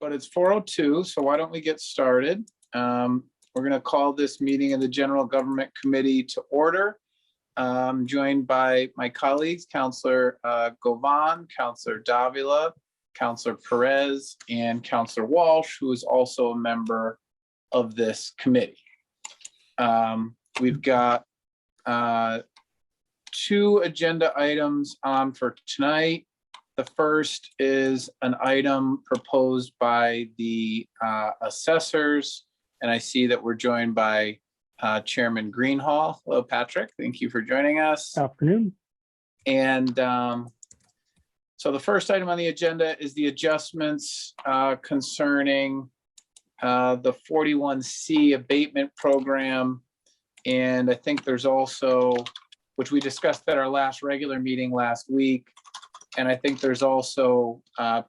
but it's 4:02, so why don't we get started? We're going to call this meeting of the General Government Committee to order. Joined by my colleagues, Councillor Govan, Councillor Davila, Councillor Perez, and Councillor Walsh, who is also a member of this committee. We've got two agenda items on for tonight. The first is an item proposed by the assessors, and I see that we're joined by Chairman Greenhall. Hello, Patrick. Thank you for joining us. Afternoon. And so the first item on the agenda is the adjustments concerning the 41C abatement program. And I think there's also, which we discussed at our last regular meeting last week. And I think there's also,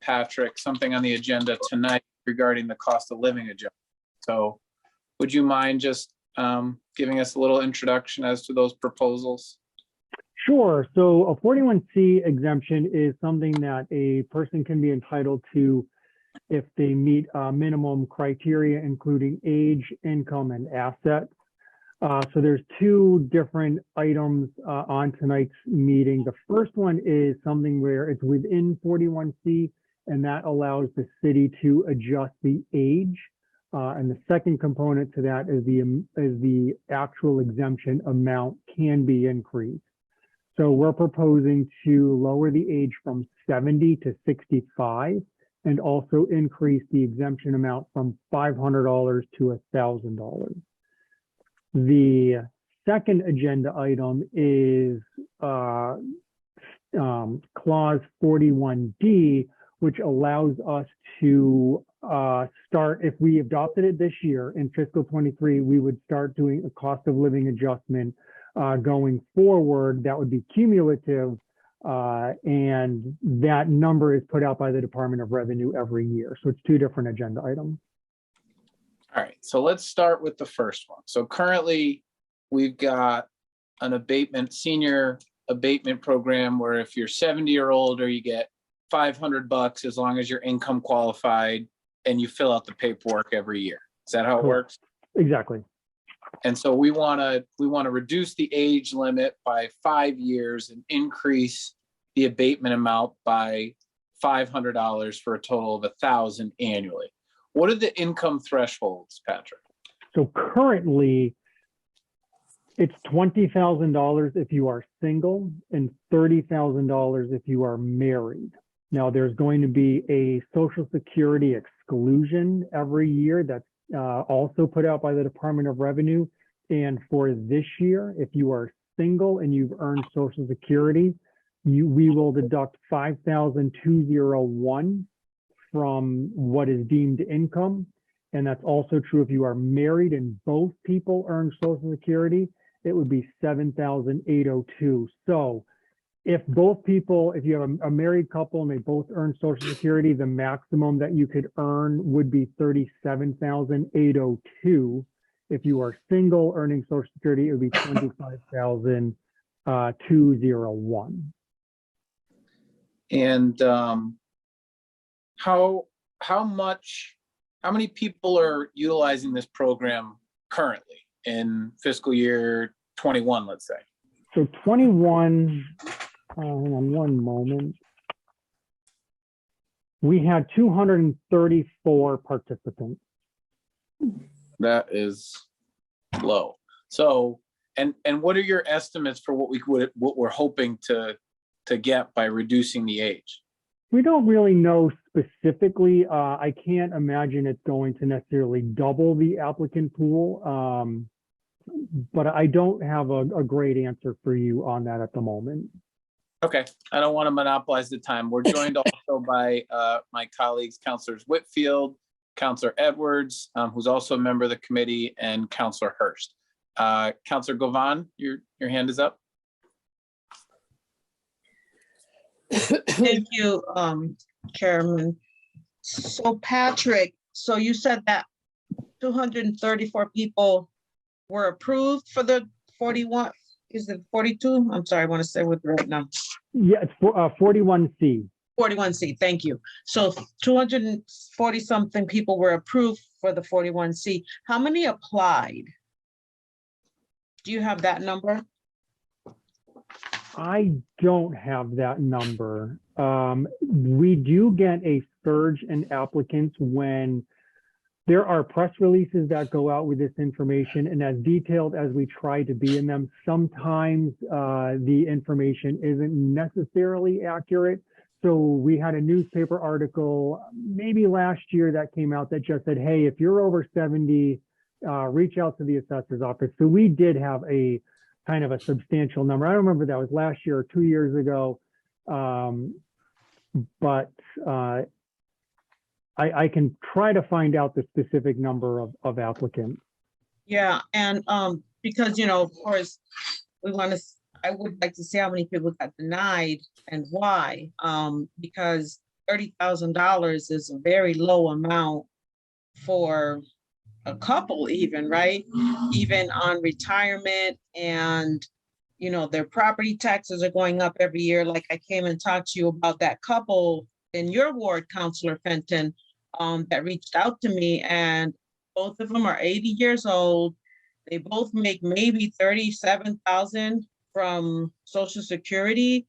Patrick, something on the agenda tonight regarding the cost of living adjustment. So would you mind just giving us a little introduction as to those proposals? Sure. So a 41C exemption is something that a person can be entitled to if they meet minimum criteria, including age, income, and assets. So there's two different items on tonight's meeting. The first one is something where it's within 41C, and that allows the city to adjust the age. And the second component to that is the actual exemption amount can be increased. So we're proposing to lower the age from 70 to 65 and also increase the exemption amount from $500 to $1,000. The second agenda item is clause 41D, which allows us to start, if we adopted it this year in fiscal 23, we would start doing a cost of living adjustment going forward. That would be cumulative, and that number is put out by the Department of Revenue every year. So it's two different agenda items. All right, so let's start with the first one. So currently we've got an abatement, senior abatement program where if you're 70 or older, you get $500 as long as you're income qualified and you fill out the paperwork every year. Is that how it works? Exactly. And so we want to reduce the age limit by 5 years and increase the abatement amount by $500 for a total of $1,000 annually. What are the income thresholds, Patrick? So currently, it's $20,000 if you are single and $30,000 if you are married. Now, there's going to be a Social Security exclusion every year that's also put out by the Department of Revenue. And for this year, if you are single and you've earned Social Security, we will deduct $5,201 from what is deemed income. And that's also true if you are married and both people earn Social Security, it would be $7,802. So if both people, if you have a married couple and they both earn Social Security, the maximum that you could earn would be $37,802. If you are single earning Social Security, it would be $25,201. And how many people are utilizing this program currently in fiscal year 21, let's say? So 21, hang on one moment. We had 234 participants. That is low. So, and what are your estimates for what we're hoping to get by reducing the age? We don't really know specifically. I can't imagine it's going to necessarily double the applicant pool, but I don't have a great answer for you on that at the moment. Okay, I don't want to monopolize the time. We're joined also by my colleagues, Councilors Whitfield, Councilor Edwards, who's also a member of the committee, and Councilor Hurst. Councilor Govan, your hand is up. Thank you, Chairman. So Patrick, so you said that 234 people were approved for the 41, is it 42? I'm sorry, I want to say with the right number. Yeah, it's 41C. 41C, thank you. So 240 something people were approved for the 41C. How many applied? Do you have that number? I don't have that number. We do get a surge in applicants when there are press releases that go out with this information, and as detailed as we try to be in them, sometimes the information isn't necessarily accurate. So we had a newspaper article maybe last year that came out that just said, hey, if you're over 70, reach out to the assessor's office. So we did have a kind of a substantial number. I don't remember if that was last year or 2 years ago, but I can try to find out the specific number of applicants. Yeah, and because, you know, of course, I would like to see how many people got denied and why, because $30,000 is a very low amount for a couple even, right? Even on retirement, and, you know, their property taxes are going up every year. Like I came and talked to you about that couple in your ward, Councilor Fenton, that reached out to me, and both of them are 80 years old. They both make maybe 37,000 from Social Security,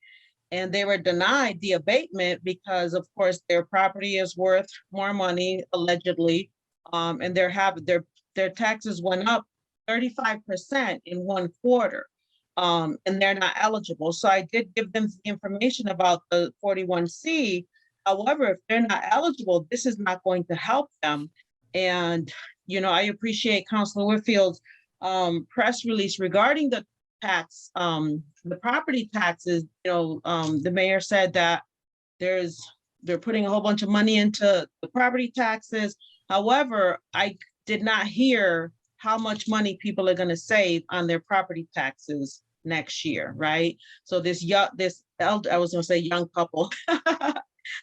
and they were denied the abatement because, of course, their property is worth more money, allegedly, and their taxes went up 35% in 1 quarter, and they're not eligible. So I did give them the information about the 41C. However, if they're not eligible, this is not going to help them. And, you know, I appreciate Councilor Whitfield's press release regarding the tax, the property taxes. You know, the mayor said that they're putting a whole bunch of money into the property taxes. However, I did not hear how much money people are going to save on their property taxes next year, right? So I was going to say young couple,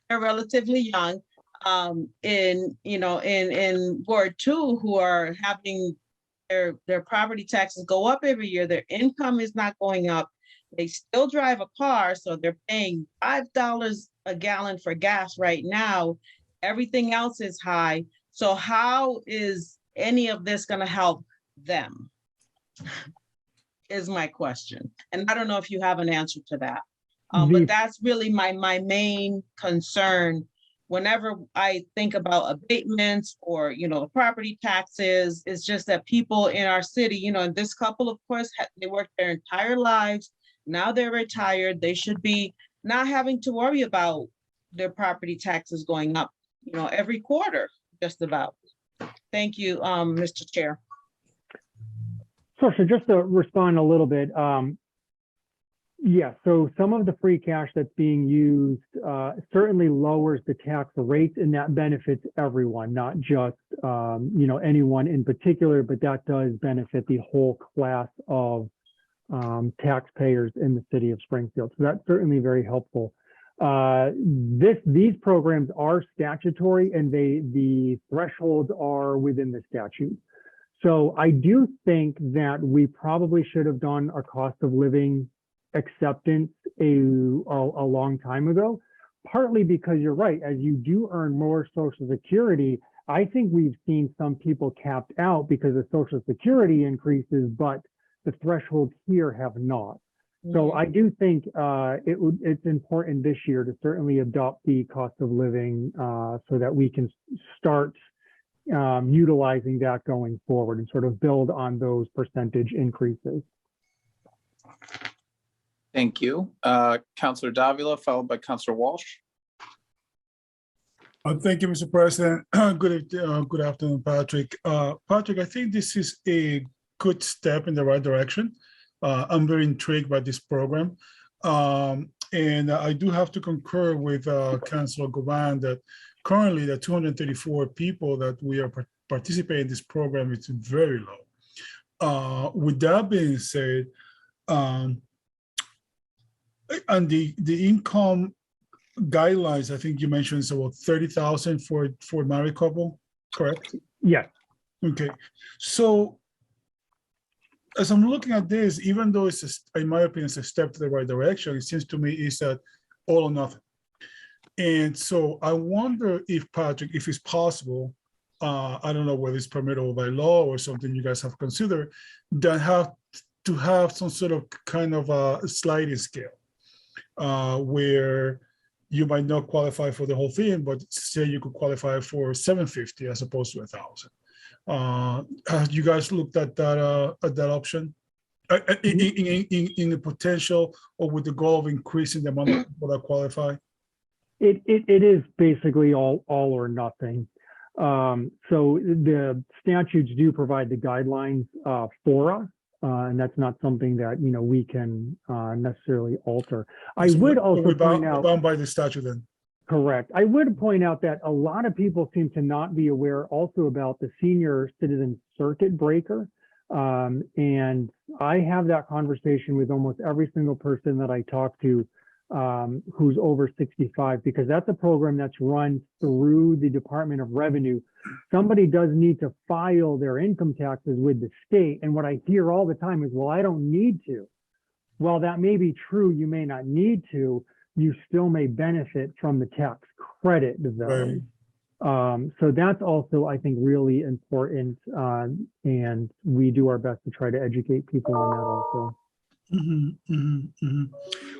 they're relatively young, in Ward 2, who are having their property taxes go up every year. Their income is not going up. They still drive a car, so they're paying $5 a gallon for gas right now. Everything else is high. So how is any of this going to help them? Is my question. And I don't know if you have an answer to that. But that's really my main concern whenever I think about abatements or, you know, property taxes. It's just that people in our city, you know, and this couple, of course, they worked their entire lives. Now they're retired. They should be not having to worry about their property taxes going up, you know, every quarter, just about. Thank you, Mr. Chair. So just to respond a little bit, yeah, so some of the free cash that's being used certainly lowers the tax rates, and that benefits everyone, not just you know, anyone in particular, but that does benefit the whole class of taxpayers in the city of Springfield. So that's certainly very helpful. These programs are statutory, and the thresholds are within the statute. So I do think that we probably should have done a cost of living acceptance a long time ago, partly because you're right, as you do earn more Social Security, I think we've seen some people capped out because of Social Security increases, but the thresholds here have not. So I do think it's important this year to certainly adopt the cost of living so that we can start utilizing that going forward and sort of build on those percentage increases. Thank you. Councilor Davila, followed by Councilor Walsh. Thank you, Mr. President. Good afternoon, Patrick. Patrick, I think this is a good step in the right direction. I'm very intrigued by this program. And I do have to concur with Councilor Govan that currently the 234 people that we are participating in this program is very low. With that being said, and the income guidelines, I think you mentioned it's about 30,000 for married couple, correct? Yes. Okay. So as I'm looking at this, even though it's, in my opinion, it's a step to the right direction, it seems to me is that all or nothing. And so I wonder if, Patrick, if it's possible, I don't know whether it's permissible by law or something you guys have considered, that have to have some sort of kind of a sliding scale where you might not qualify for the whole thing, but say you could qualify for 750 as opposed to 1,000. Have you guys looked at that option? In the potential or with the goal of increasing the amount of people that qualify? It is basically all or nothing. So the statutes do provide the guidelines for us, and that's not something that we can necessarily alter. I So would we're also point we're out, bound by the statute then. correct. I would point out that a lot of people seem to not be aware also about the senior citizen circuit breaker. And I have that conversation with almost every single person that I talk to who's over 65, because that's a program that's run through the Department of Revenue. Somebody does need to file their income taxes with the state. And what I hear all the time is, well, I don't need to. Well, that may be true. You may not need to. You still may benefit from the tax credit, though. Right. So that's also, I think, really important. And we do our best to try to educate people on that also.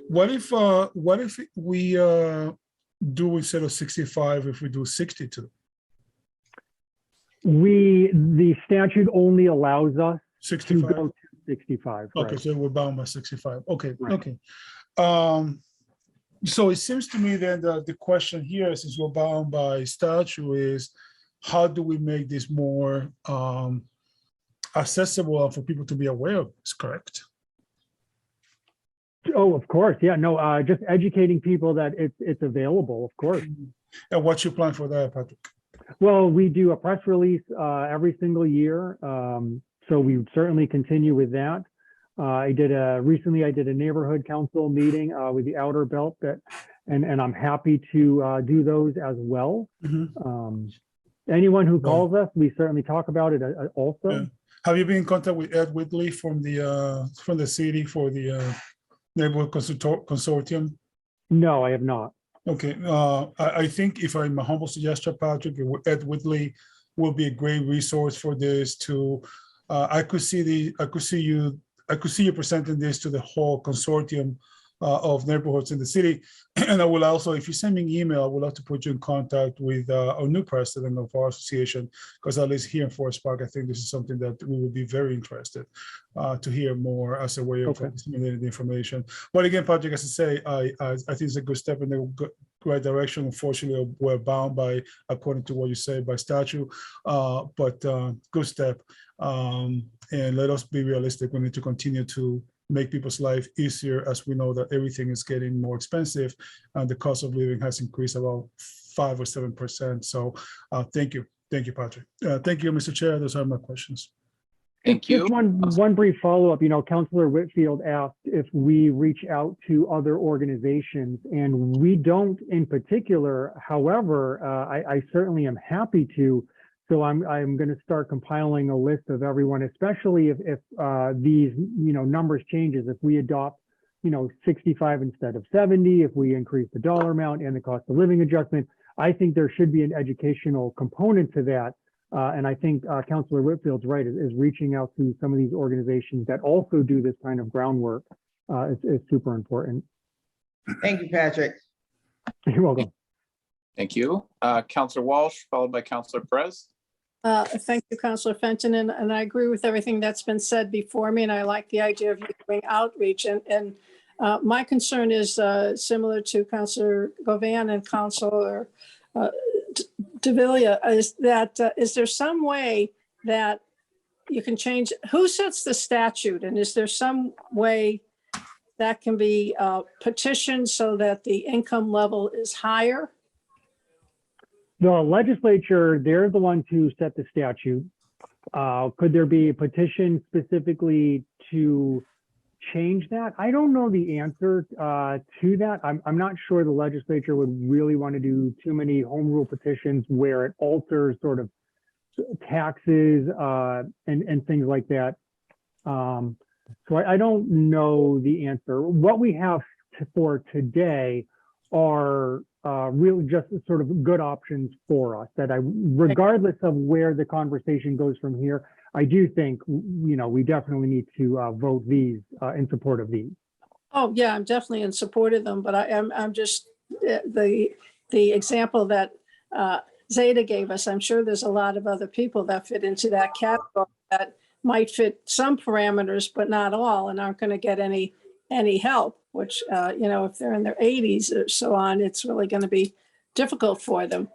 What if we do instead of 65, if we do 62? The statute only allows us to 65? go to 65. Okay, Right. so we're bound by 65. Okay, Right. okay. So it seems to me then that the question here, since we're bound by statute, is how do we make this more accessible and for people to be aware of this, correct? Oh, of course. Yeah, no, just educating people that it's available, of course. And what's your plan for that, Patrick? Well, we do a press release every single year. So we would certainly continue with that. Recently I did a neighborhood council meeting with the Outer Belt and I'm happy to do those as well. Anyone who calls us, we certainly talk about it also. Yeah. Have you been in contact with Ed Whitley from the city for the neighborhood consortium? No, I have not. Okay, I think if I'm a humble suggestion, Patrick, Ed Whitley will be a great resource for this. I could see you presenting this to the whole consortium of neighborhoods in the city. And I will also, if you send me an email, I would love to put you in contact with our new president of our association, because at least here in Forest Park, I think this is something that we would be very interested to hear more as a way of disseminating the information. But again, Patrick, as I say, I think it's a good step in the right direction. Unfortunately, we're bound by, according to what you say, by statute, but good step. And let us be realistic. We need to continue to make people's life easier, as we know that everything is getting more expensive and the cost of living has increased about 5 or 7%. So thank you, Patrick. Thank you, Mr. Chair. Those are my questions. Thank you. Just one brief follow-up. Councilor Whitfield asked if we reach out to other organizations, and we don't in particular. However, I certainly am happy to. So I'm going to start compiling a list of everyone, especially if these numbers changes. If we adopt 65 instead of 70, if we increase the dollar amount and the cost of living adjustment, I think there should be an educational component to that. And I think Councilor Whitfield's right, is reaching out to some of these organizations that also do this kind of groundwork is super important. Thank you, Patrick. You're welcome. Thank you. Councilor Walsh, followed by Councilor Perez. Thank you, Councilor Fenton, and I agree with everything that's been said before me, and I like the idea of you doing outreach. And my concern is similar to Councilor Govan and Councilor Davila, is that is there some way that you can change, who sets the statute, and is there some way that can be petitioned so that the income level is higher? The legislature, they're the ones who set the statute. Could there be a petition specifically to change that? I don't know the answer to that. I'm not sure the legislature would really want to do too many home rule petitions where it alters sort of taxes and things like that. So I don't know the answer. What we have for today are really just sort of good options for us that regardless of where the conversation goes from here, I do think, we definitely need to vote these in support of these. Oh, yeah, I'm definitely in support of them, but I'm just, the example that Zeta gave us, I'm sure there's a lot of other people that fit into that category that might fit some parameters, but not all, and aren't going to get any help, which, if they're in their 80s or so on, it's really going to be difficult for them.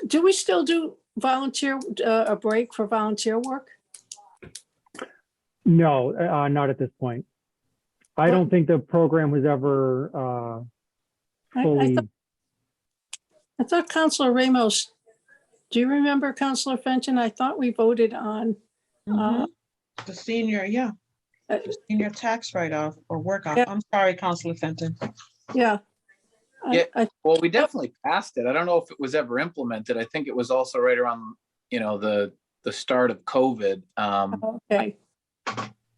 Do we still do volunteer, a break for volunteer work? No, not at this point. I don't think the program was ever fully. I thought Councilor Ramos, do you remember Councilor Fenton? I thought we voted on The senior, yeah. The senior tax write-off or work-off. Yeah. I'm sorry, Councilor Fenton. yeah. Well, we definitely passed it. I don't know if it was ever implemented. I think it was also right around, the start of COVID. Okay.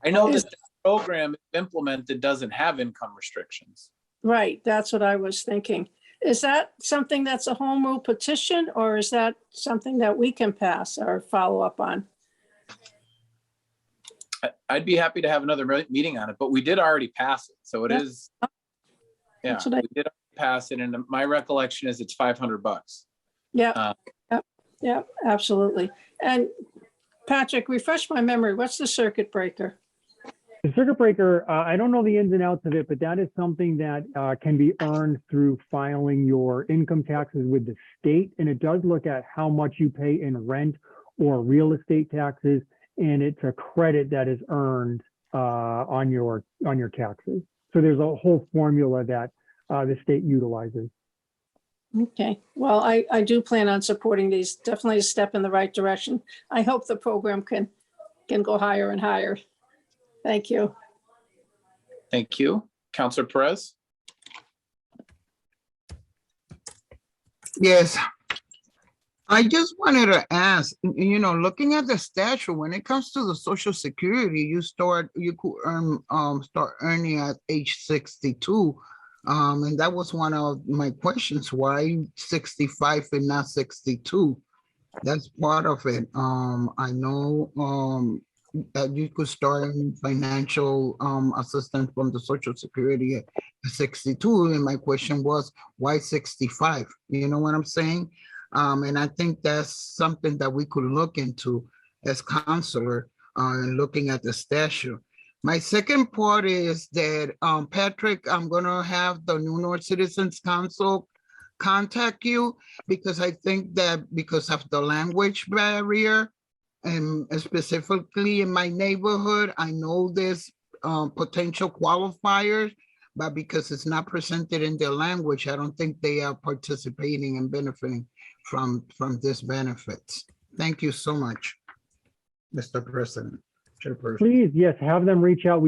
I know that the program implemented doesn't have income restrictions. Right, that's what I was thinking. Is that something that's a home rule petition, or is that something that we can pass or follow up on? I'd be happy to have another meeting on it, but we did already pass it. So it is, yeah, That's what I- we did pass it. And my recollection is it's $500. Yeah, yeah, absolutely. And Patrick, refresh my memory. What's the circuit breaker? The circuit breaker, I don't know the ins and outs of it, but that is something that can be earned through filing your income taxes with the state. And it does look at how much you pay in rent or real estate taxes. And it's a credit that is earned on your taxes. So there's a whole formula that the state utilizes. Okay, well, I do plan on supporting these. Definitely a step in the right direction. I hope the program can go higher and higher. Thank you. Thank you. Councilor Perez? Yes. I just wanted to ask, looking at the statute, when it comes to the Social Security, you could start earning at age 62. And that was one of my questions, why 65 and not 62? That's part of it. I know that you could start in financial assistance from the Social Security at 62. And my question was, why 65? You know what I'm saying? And I think that's something that we could look into as counselor and looking at the statute. My second part is that, Patrick, I'm gonna have the New North Citizens Council contact you because I think that because of the language barrier, and specifically in my neighborhood, I know there's potential qualifiers, but because it's not presented in their language, I don't think they are participating and benefiting from this benefits. Thank you so much, Mr. President. Chairperson. Please, yes, have them reach out.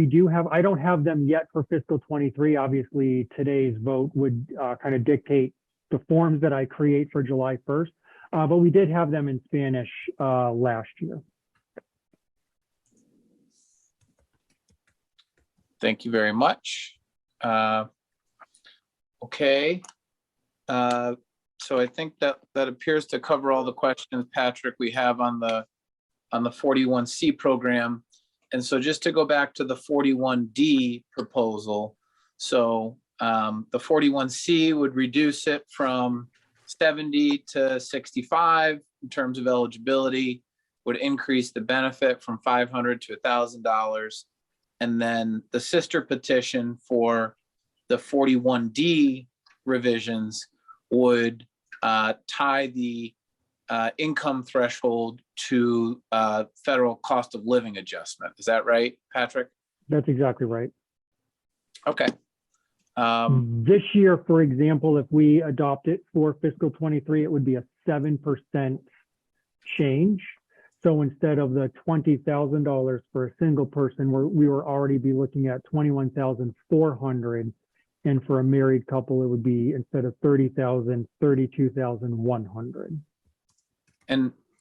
I don't have them yet for fiscal 23. Obviously, today's vote would kind of dictate the forms that I create for July 1st. But we did have them in Spanish last year. Thank you very much. Okay. So I think that appears to cover all the questions, Patrick, we have on the 41C program. And so just to go back to the 41D proposal. So the 41C would reduce it from 70 to 65 in terms of eligibility, would increase the benefit from $500 to $1,000. And then the sister petition for the 41D revisions would tie the income threshold to federal cost of living adjustment. Is that right, Patrick? That's exactly right. Okay. This year, for example, if we adopt it for fiscal 23, it would be a 7% change. So instead of the $20,000 for a single person, we were already be looking at $21,400. And for a married couple, it would be instead of $30,000, $32,100.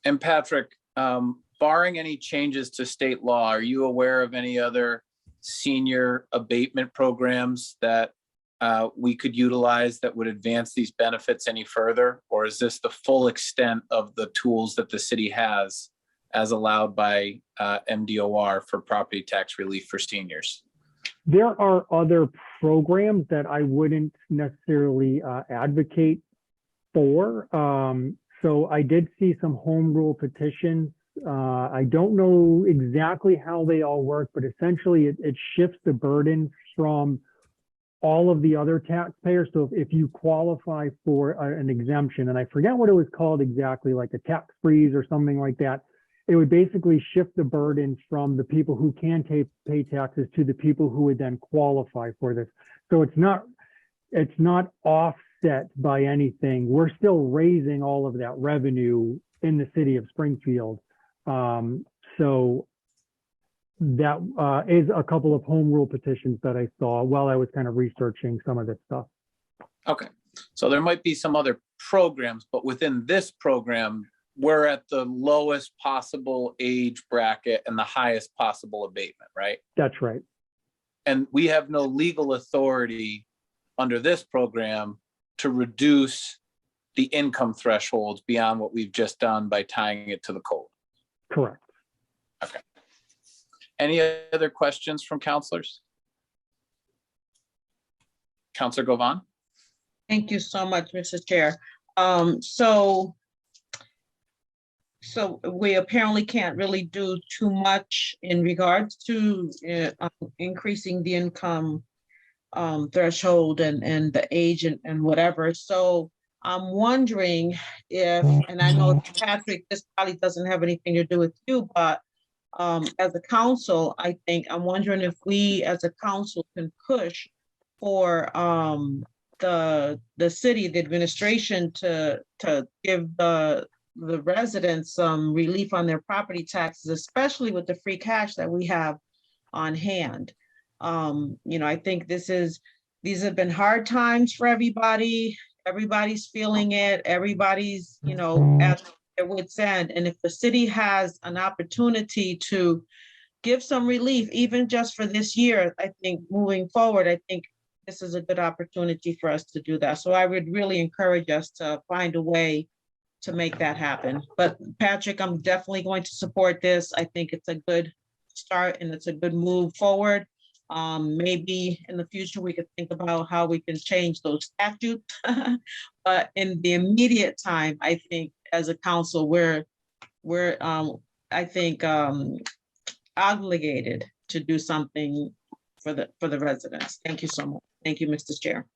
And Patrick, barring any changes to state law, are you aware of any other senior abatement programs that we could utilize that would advance these benefits any further? Or is this the full extent of the tools that the city has as allowed by MDOR for property tax relief for seniors? There are other programs that I wouldn't necessarily advocate for. So I did see some home rule petitions. I don't know exactly how they all work, but essentially it shifts the burden from all of the other taxpayers. So if you qualify for an exemption, and I forget what it was called exactly, like a tax freeze or something like that, it would basically shift the burden from the people who can pay taxes to the people who would then qualify for this. So it's not offset by anything. We're still raising all of that revenue in the city of Springfield. So that is a couple of home rule petitions that I saw while I was kind of researching some of this stuff. Okay, so there might be some other programs, but within this program, we're at the lowest possible age bracket and the highest possible abatement, right? That's right. And we have no legal authority under this program to reduce the income thresholds beyond what we've just done by tying it to the code. Correct. Okay. Any other questions from counselors? Counselor Govan? Thank you so much, Mr. Chair. So we apparently can't really do too much in regards to increasing the income threshold and the age and whatever. So I'm wondering if, and I know Patrick, this probably doesn't have anything to do with you, but as a council, I'm wondering if we as a council can push for the city, the administration to give the residents some relief on their property taxes, especially with the free cash that we have on hand. I think these have been hard times for everybody. Everybody's feeling it. Everybody's, at their wit's end. And if the city has an opportunity to give some relief, even just for this year, I think moving forward, I think this is a good opportunity for us to do that. So I would really encourage us to find a way to make that happen. But Patrick, I'm definitely going to support this. I think it's a good start and it's a good move forward. Maybe in the future we could think about how we can change those statutes. But in the immediate time, I think as a council, we're I think obligated to do something for the residents. Thank you so much. Thank you, Mr. Chair.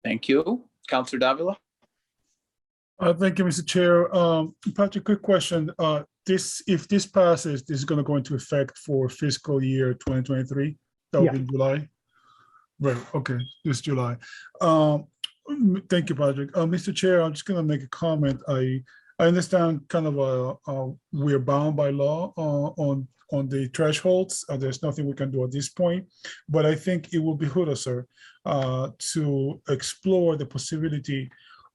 Thank you. Counselor Davila? Thank you, Mr. Chair. Patrick, quick question. If this passes, this is going to go into effect for fiscal year 2023. That will be in July. Right. Okay. This July. Thank you, Patrick. Mr. Chair, I'm just going to make a comment. I understand kind of we're bound by law on the thresholds. There's nothing we can do at this point, but I think it will behoove us, sir, to explore the possibility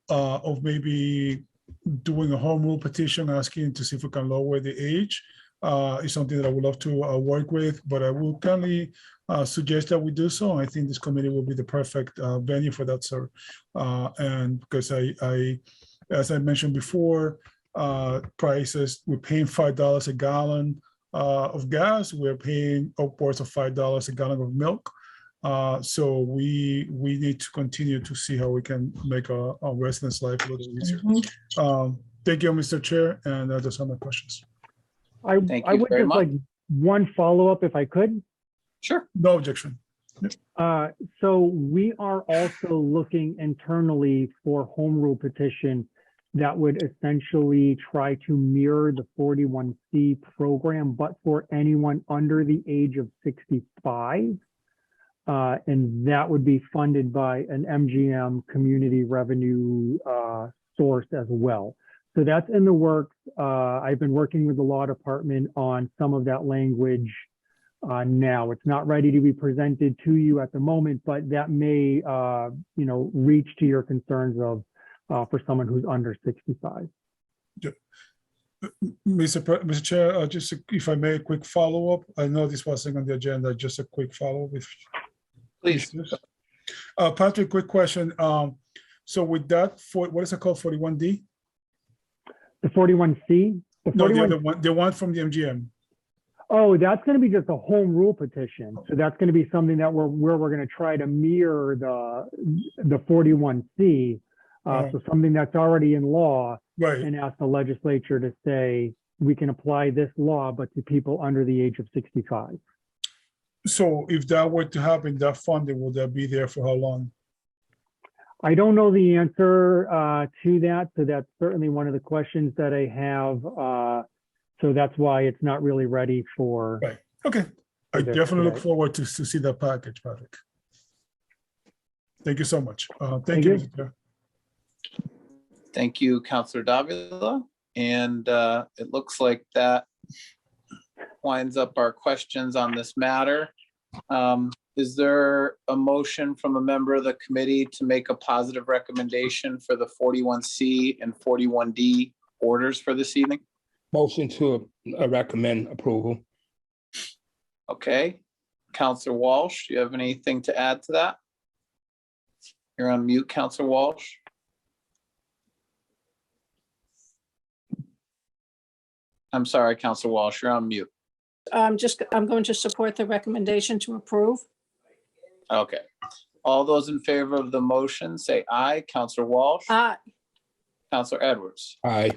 of maybe doing a home rule petition, asking to see if we can lower the age. Is something that I would love to work with, but I will kindly suggest that we do so. I think this committee will be the perfect venue for that, sir. And because as I mentioned before, prices, we're paying $5 a gallon of gas. We're paying upwards of $5 a gallon of milk. So we need to continue to see how we can make our residents' life a little easier. Thank you, Mr. Chair, and those are my questions. I would just like one follow-up if I could. Sure. No objection. So we are also looking internally for home rule petition that would essentially try to mirror the 41C program, but for anyone under the age of 65. And that would be funded by an MGM community revenue source as well. So that's in the works. I've been working with the law department on some of that language now. It's not ready to be presented to you at the moment, but that may, reach to your concerns of for someone who's under 65. Yeah. Mr. Chair, just if I may, a quick follow-up. I know this wasn't on the agenda, just a quick follow-up. Please. Patrick, quick question. So with that, what is it called, 41D? The 41C? No, the other one, the one from the MGM. Oh, that's going to be just a home rule petition. So that's going to be something that we're going to try to mirror the 41C. So something that's already in law, Right. and ask the legislature to say we can apply this law, but to people under the age of 65. So if that were to happen, that funding, will that be there for how long? I don't know the answer to that. So that's certainly one of the questions that I have. So that's why it's not really ready for. Right. Okay. I this definitely look today. forward to see that package, Patrick. Thank you so much. Thank Thank you, you. Mr. Chair. Thank you, Counselor Davila. And it looks like that winds up our questions on this matter. Is there a motion from a member of the committee to make a positive recommendation for the 41C and 41D orders for this evening? Motion to recommend approval. Okay. Counselor Walsh, do you have anything to add to that? You're on mute, Counselor Walsh. I'm sorry, Counselor Walsh, you're on mute. I'm going to support the recommendation to approve. Okay. All those in favor of the motion, say aye. Counselor Walsh? Aye. Counselor Edwards? Aye.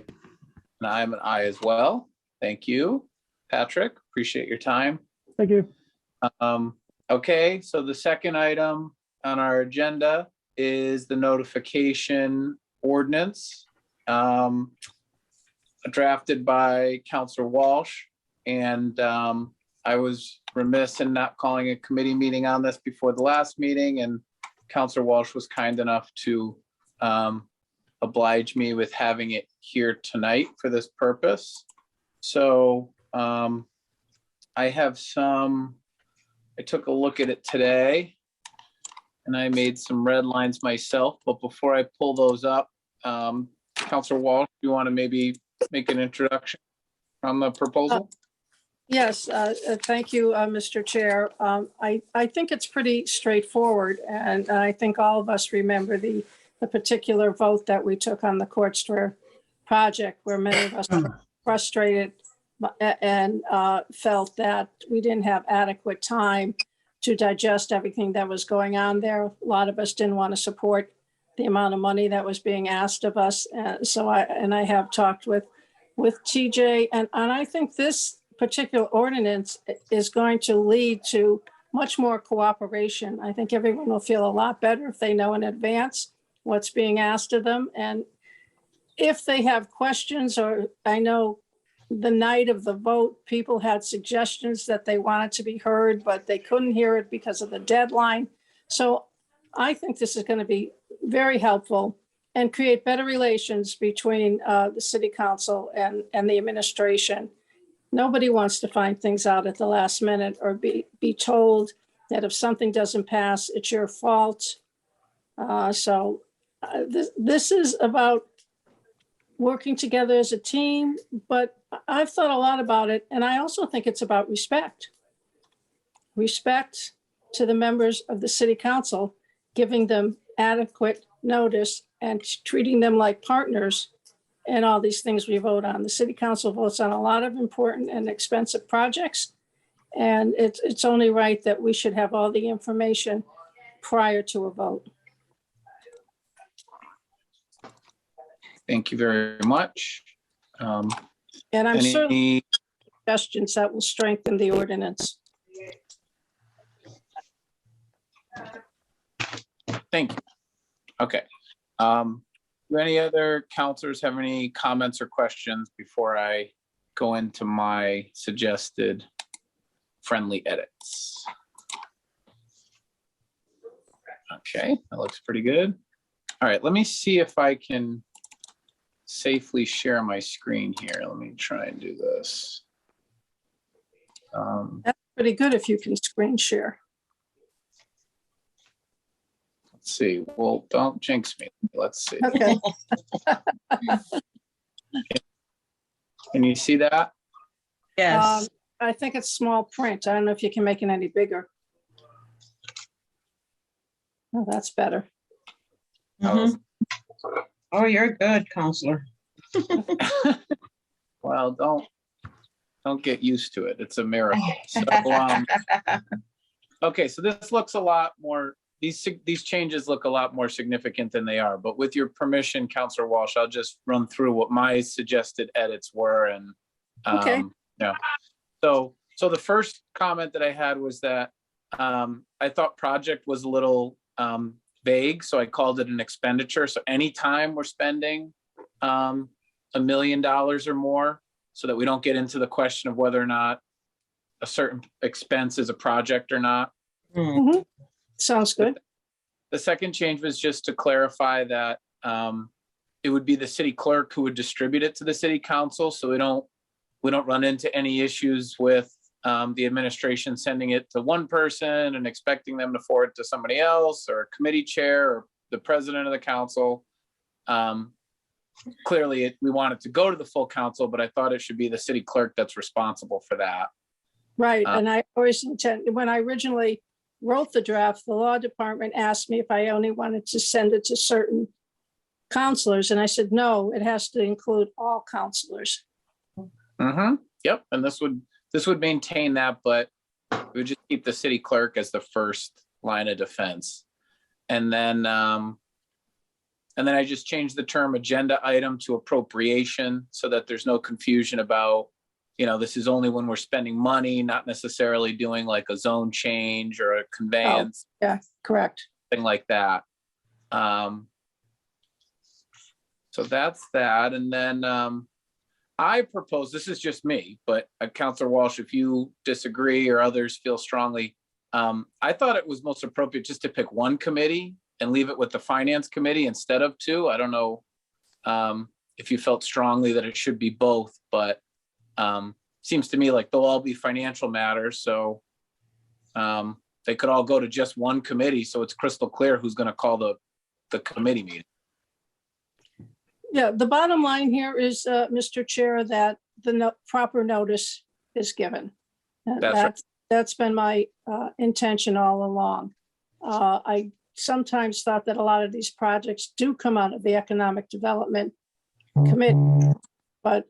And I'm an aye as well. Thank you. Patrick, appreciate your time. Thank you. Okay, so the second item on our agenda is the notification ordinance drafted by Counselor Walsh. And I was remiss in not calling a committee meeting on this before the last meeting, and Counselor Walsh was kind enough to oblige me with having it here tonight for this purpose. So I took a look at it today and I made some red lines myself, but before I pull those up, Counselor Walsh, do you want to maybe make an introduction on the proposal? Yes, thank you, Mr. Chair. I think it's pretty straightforward, and I think all of us remember the particular vote that we took on the Courtstraw project, where many of us were frustrated and felt that we didn't have adequate time to digest everything that was going on there. A lot of us didn't want to support the amount of money that was being asked of us. So I have talked with TJ, and I think this particular ordinance is going to lead to much more cooperation. I think everyone will feel a lot better if they know in advance what's being asked of them. And if they have questions, or I know the night of the vote, people had suggestions that they wanted to be heard, but they couldn't hear it because of the deadline. So I think this is going to be very helpful and create better relations between the city council and the administration. Nobody wants to find things out at the last minute or be told that if something doesn't pass, it's your fault. This is about working together as a team, but I've thought a lot about it, and I also think it's about respect. Respect to the members of the city council, giving them adequate notice and treating them like partners in all these things we vote on. The city council votes on a lot of important and expensive projects, and it's only right that we should have all the information prior to a vote. Thank you very much. And I'm certain suggestions that will strengthen the ordinance. Thank you. Okay. Do any other counselors have any comments or questions before I go into my suggested friendly edits? Okay, that looks pretty good. All right, let me see if I can safely share my screen here. Let me try and do this. That's pretty good if you can screen share. Let's see. Well, don't jinx me. Let's see. Okay. Can you see that? Yes. I think it's small print. I don't know if you can make it any bigger. Oh, that's better. Mhm. Oh, you're good, counselor. Well, don't get used to it. It's a miracle. So, okay, so this looks a lot more, these changes look a lot more significant than they are, but with your permission, Counselor Walsh, I'll just run through what my suggested edits were and, Okay. yeah. So the first comment that I had was that, I thought project was a little, vague, so I called it an expenditure. So anytime we're spending, $1 million or more, so that we don't get into the question of whether or not a certain expense is a project or not. Mm. Sounds good. The second change was just to clarify that it would be the city clerk who would distribute it to the city council, so we don't run into any issues with the administration sending it to one person and expecting them to forward it to somebody else or a committee chair or the president of the council. Clearly, we want it to go to the full council, but I thought it should be the city clerk that's responsible for that. Right, and I always intend, when I originally wrote the draft, the law department asked me if I only wanted to send it to certain counselors, and I said, no, it has to include all counselors. Yep, and this would maintain that, but we would just keep the city clerk as the first line of defense. And then I just changed the term agenda item to appropriation so that there's no confusion about, this is only when we're spending money, not necessarily doing like a zone change or a conveyance. Yeah, correct. Thing like that. So that's that. And then I propose, this is just me, but Councilor Walsh, if you disagree or others feel strongly, I thought it was most appropriate just to pick one committee and leave it with the finance committee instead of two. I don't know if you felt strongly that it should be both, but seems to me like they'll all be financial matters. So they could all go to just one committee. So it's crystal clear who's going to call the committee meeting. Yeah, the bottom line here is, Mr. Chair, that the proper notice is given. That's been my intention all along. I sometimes thought that a lot of these projects do come out of the Economic Development Committee, but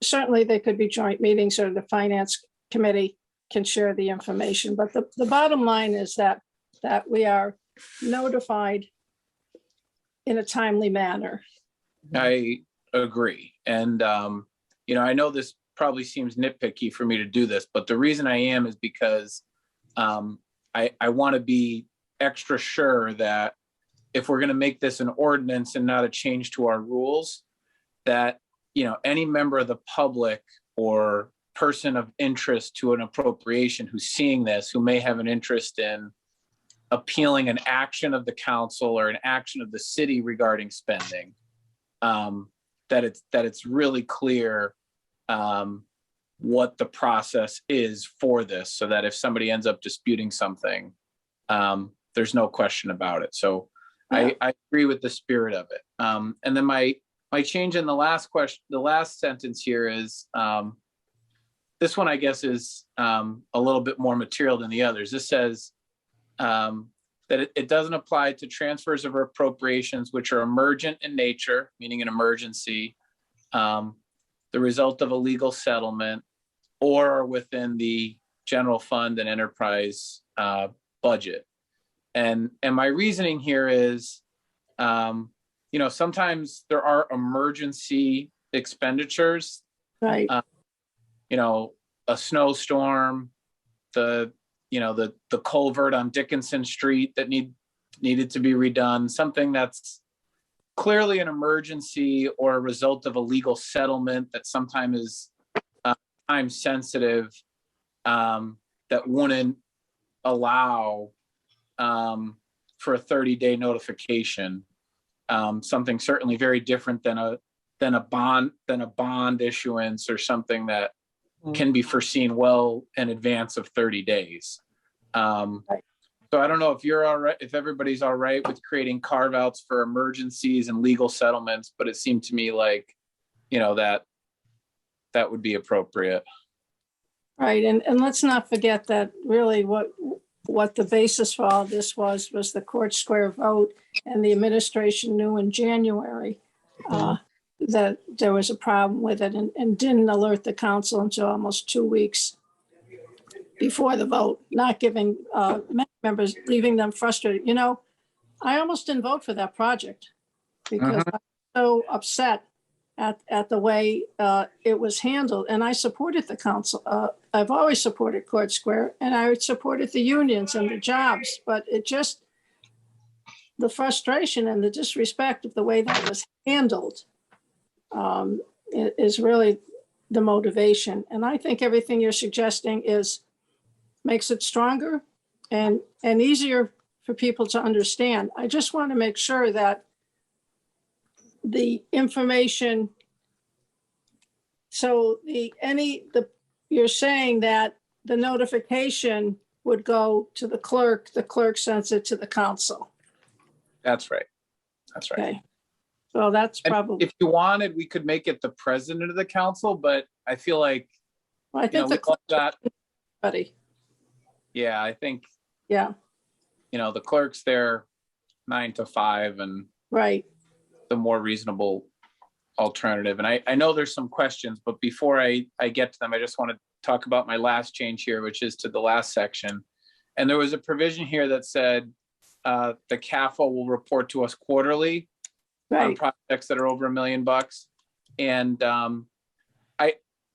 certainly they could be joint meetings or the Finance Committee can share the information. But the bottom line is that we are notified in a timely manner. I agree. And, I know this probably seems nitpicky for me to do this, but the reason I am is because I want to be extra sure that if we're going to make this an ordinance and not a change to our rules, that, any member of the public or person of interest to an appropriation who's seeing this, who may have an interest in appealing an action of the council or an action of the city regarding spending, that it's really clear what the process is for this, so that if somebody ends up disputing something, there's no question about it. So yeah. I agree with the spirit of it. And then my change in the last sentence here is, this one I guess is a little bit more material than the others. This says that it doesn't apply to transfers of appropriations which are emergent in nature, meaning an emergency, the result of a legal settlement, or within the general fund and enterprise budget. And my reasoning here is, sometimes there are emergency expenditures, right? A snowstorm, the culvert on Dickinson Street that needed to be redone, something that's clearly an emergency or a result of a legal settlement that sometimes is time sensitive, that wouldn't allow for a 30-day notification. Something certainly very different than a bond issuance or something that can be foreseen well in advance of 30 days. So I don't know if you're all right, if everybody's all right with creating carve outs for emergencies and legal settlements, but it seemed to me like, that would be appropriate. Right, and let's not forget that really what what the basis for all this was the Court Square vote, and the administration knew in January that there was a problem with it and didn't alert the council until almost 2 weeks before the vote, not giving members, leaving them frustrated. You know, I almost didn't vote for that project because I'm so upset at the way it was handled. And I supported the council. I've always supported Court Square, and I supported the unions and the jobs, but it just, the frustration and the disrespect of the way that was handled is really the motivation. And I think everything you're suggesting makes it stronger and easier for people to understand. I just want to make sure that the information, so you're saying that the notification would go to the clerk sends it to the council. That's right. That's right. Okay. So that's And probably, if you wanted, we could make it the president of the council, but I feel like, I think the we all got, buddy. yeah, I think, Yeah, the clerk's there 9 to 5 and right. the more reasonable alternative. And I know there's some questions, but before I get to them, I just want to talk about my last change here, which is to the last section. And there was a provision here that said the CAFO will report to us quarterly on Right. projects that are over $1 million. And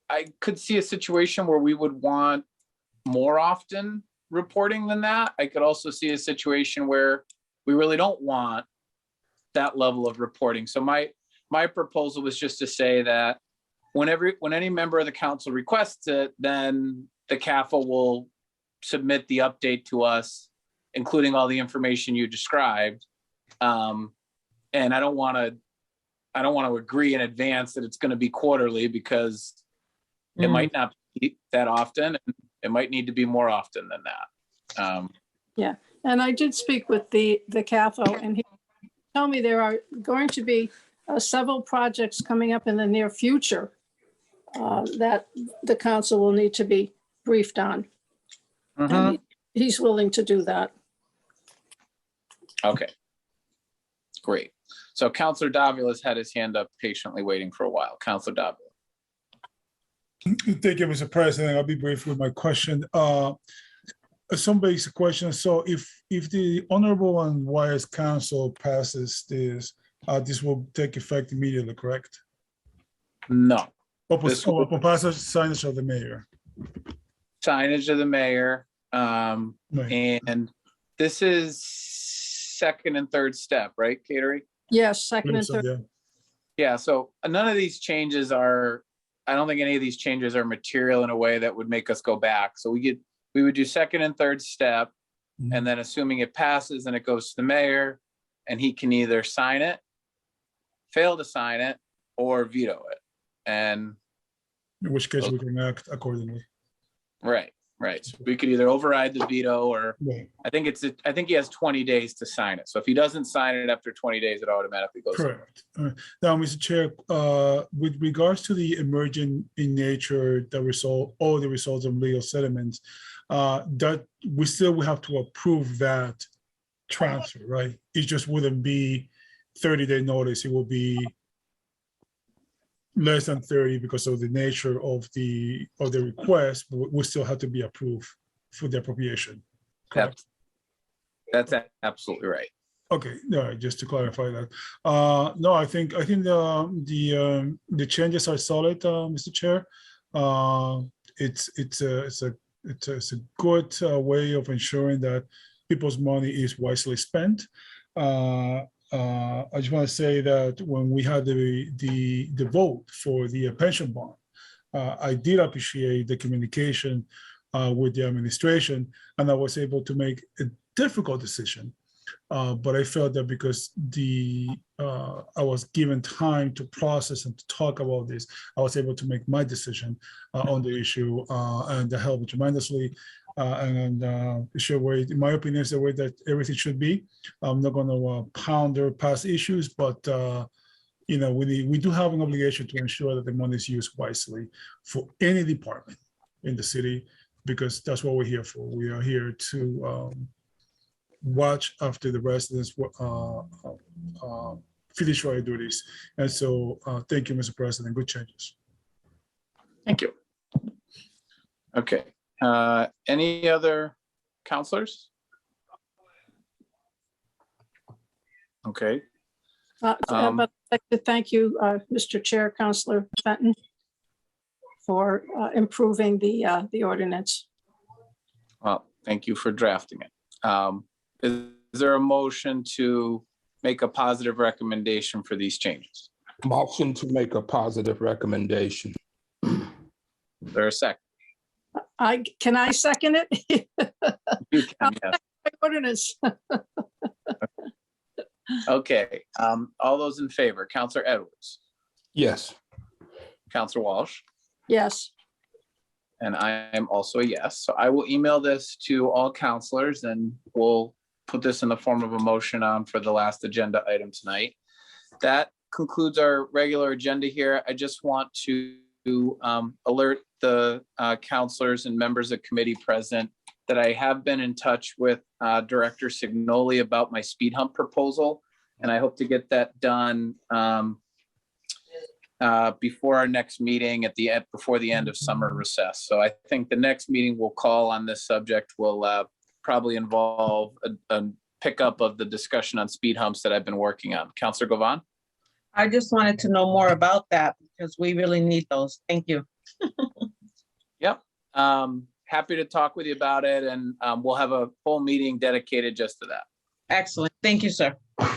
I could see a situation where we would want more often reporting than that. I could also see a situation where we really don't want that level of reporting. So my proposal was just to say that when any member of the council requests it, then the CAFO will submit the update to us, including all the information you described. And I don't want to agree in advance that it's going to be quarterly because it might not be that often, and it might need to be more often than that. Yeah, and I did speak with the CAFO, and he told me there are going to be several projects coming up in the near future that the council will need to be briefed on. And he's willing to do that. Okay, great. So Councilor Davila has had his hand up patiently waiting for a while. Councilor Davila. Thank you, Mr. President. I'll be brief with my question. Some basic questions. So if the Honorable and Wise Council passes this, this will take effect immediately, correct? No. Upon passage, signage of the mayor. Signage of the mayor. Right. And this is second and third step, right, Catering? Yes, second and third. Yeah. Yeah, so none of these changes I don't think any of these changes are material in a way that would make us go back. So we would do second and third step, and then assuming it passes, then it goes to the mayor, and he can either sign it, fail to sign it, or veto it. And In which case we can act accordingly. right. So we could either override the veto, or Right. I think he has 20 days to sign it. So if he doesn't sign it after 20 days, it automatically goes. Correct. Now, Mr. Chair, with regards to the emergent in nature, all the results of legal settlements, that we still will have to approve that transfer, right? It just wouldn't be 30-day notice. It will be less than 30 because of the nature of the request, but we still have to be approved for the appropriation. Correct? That's absolutely right. Okay, all right, just to clarify that. No, I think the changes are solid, Mr. Chair. It's a good way of ensuring that people's money is wisely spent. I just want to say that when we had the vote for the pension bond, I did appreciate the communication with the administration, and I was able to make a difficult decision. But I felt that because I was given time to process and to talk about this, I was able to make my decision on the issue, and that helped tremendously. And sure way, in my opinion, is the way that everything should be. I'm not going to ponder past issues, but we do have an obligation to ensure that the money is used wisely for any department in the city, because that's what we're here for. We are here to watch after the residents fiduciary duties. And so thank you, Mr. President. Good changes. Thank you. Okay, any other counselors? Okay, But I'd like to thank you, Mr. Chair, Counselor Fenton, for improving the ordinance. well, thank you for drafting it. Is there a motion to make a positive recommendation for these changes? Motion to make a positive recommendation. Is there a second? Can I second it? You can, yes. Ordinance. Okay, all those in favor, Counselor Edwards, Yes. Counselor Walsh, Yes. and I am also a yes. So I will email this to all counselors and we'll put this in the form of a motion on for the last agenda item tonight. That concludes our regular agenda here. I just want to alert the counselors and members of committee present that I have been in touch with Director Signoli about my speed hump proposal. And I hope to get that done before our next meeting before the end of summer recess. So I think the next meeting we'll call on this subject will probably involve a pickup of the discussion on speed humps that I've been working on. Counselor Govan? I just wanted to know more about that because we really need those. Thank you. Yep. Happy to talk with you about it, and we'll have a full meeting dedicated just to that. Excellent. Thank you, sir. All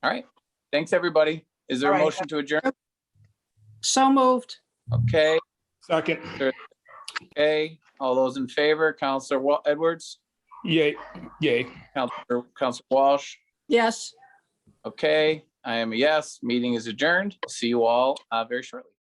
right. Thanks, everybody. Is there a All right. motion to adjourn? So moved. Okay. Second. Okay. All those in favor, Counselor Edwards, Yay. Yay. Counselor Walsh. Yes. Okay. I am a yes. Meeting is adjourned. See you all very shortly.